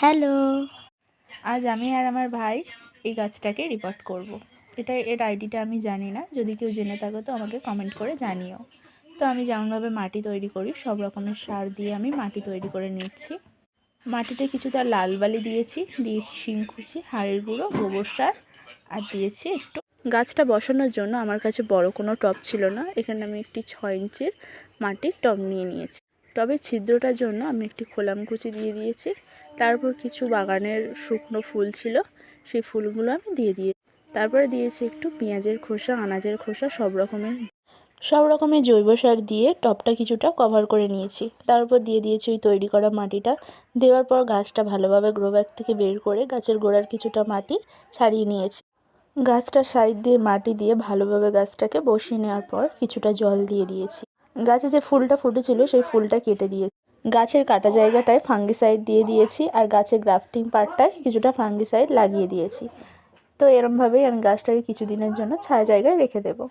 Hello. আজ আমি আর আমার ভাই এই গাছটাকে রিপোর্ট করব। এর আইডিটা আমি জানি না, যদি কেউ জেনে থাকো তো আমাকে কমেন্ট করে জানিও। তো আমি যেমনভাবে মাটি তৈরি করি সব রকমের সার দিয়ে আমি মাটি তৈরি করে নিচ্ছি। মাটিতে কিছুটা লাল বালি দিয়েছি শিংকুচি, হাড়ের গুঁড়ো, গোবর সার আর দিয়েছি একটু। গাছটা বসানোর জন্য আমার কাছে বড় কোনো টব ছিল না, এখানে আমি একটি 6 ইঞ্চির মাটির টব নিয়ে নিয়েছি। টবের ছিদ্রটার জন্য আমি একটি খোলামকুচি দিয়ে দিয়েছি। তারপর কিছু বাগানের শুকনো ফুল ছিল, সেই ফুলগুলো আমি দিয়ে তারপরে দিয়েছি একটু পেঁয়াজের খোসা, আনাজের খোসা, সব রকমের জৈব সার দিয়ে টবটা কিছুটা কভার করে নিয়েছি। তারপর দিয়ে দিয়েছি ওই তৈরি করা মাটিটা। দেওয়ার পর গাছটা ভালোভাবে গ্রো ব্যাগ থেকে বের করে গাছের গোড়ার কিছুটা মাটি ছাড়িয়ে নিয়েছি। গাছটার সাইড দিয়ে মাটি দিয়ে ভালোভাবে গাছটাকে বসিয়ে নেওয়ার পর কিছুটা জল দিয়ে দিয়েছি। গাছে যে ফুলটা ফুটেছিল সেই ফুলটা কেটে দিয়েছি। গাছের কাটা জায়গাটায় ফাঙ্গিসাইড দিয়ে দিয়েছি আর গাছের গ্রাফটিং পার্টটায় কিছুটা ফাঙ্গিসাইড লাগিয়ে দিয়েছি। তো এরমভাবেই আমি গাছটাকে কিছুদিনের জন্য ছায়া জায়গায় রেখে দেবো।